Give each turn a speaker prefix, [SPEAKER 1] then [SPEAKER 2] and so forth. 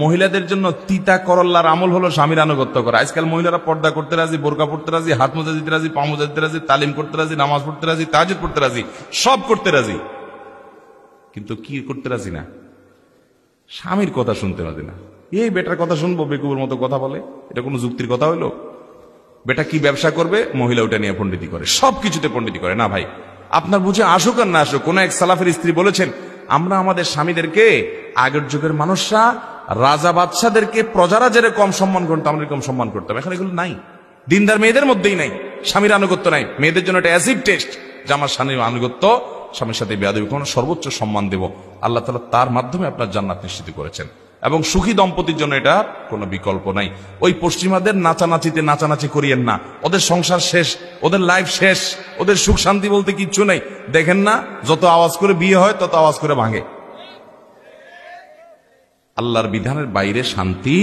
[SPEAKER 1] মহিলাদের জন্য তিতা করল্লার আমল হলো স্বামীর আনুগত্য করা। আজকাল মহিলারা পর্দা করতে রাজি, বোরকা পড়তে রাজি, হাত মোজা দিতে রাজি, পা মোজা দিতে রাজি, তালিম করতে রাজি, নামাজ পড়তে রাজি, তাহাজ্জুদ পড়তে রাজি, সব করতে রাজি, কিন্তু কি করতে রাজি না? স্বামীর কথা শুনতে রাজি না। এই বেটার কথা শুনবো, বেকুবের মতো কথা বলে, এটা কোনো যুক্তির কথা হইলো? বেটা কি ব্যবসা করবে, মহিলা ওটা নিয়ে পণ্ডিতি করে, সবকিছুতে পণ্ডিতি করে। না ভাই, আপনার বুঝে আসুক আর না আসুক, কোন এক সালাফের স্ত্রী বলেছেন, আমরা আমাদের স্বামীদেরকে, আগের যুগের মানুষরা রাজা বাদশাদেরকে প্রজারা যেরকম সম্মান করতাম, আমরা এরকম সম্মান করতাম। এখন এগুলো নাই, দিনদার মেয়েদের মধ্যেই নাই, স্বামীর আনুগত্য নাই। মেয়েদের জন্য একটা অ্যাসিড টেস্ট যে আমার স্বামীর আনুগত্য, স্বামীর সাথে বেয়াদবি কোনো, সর্বোচ্চ সম্মান দেব। আল্লাহ তাআলা তার মাধ্যমে আপনার জান্নাত নিশ্চিত করেছেন, এবং সুখী দম্পতির জন্য এটা কোনো বিকল্প নাই। ওই পশ্চিমাদের নাচানাচিতে নাচানাচি করিয়েন না, ওদের সংসার শেষ, ওদের লাইফ শেষ, ওদের সুখ শান্তি বলতে কিচ্ছু নেই। দেখেন না, যত আওয়াজ করে বিয়ে হয় তত আওয়াজ করে ভাঙে। আল্লাহর বিধানের বাইরে শান্তি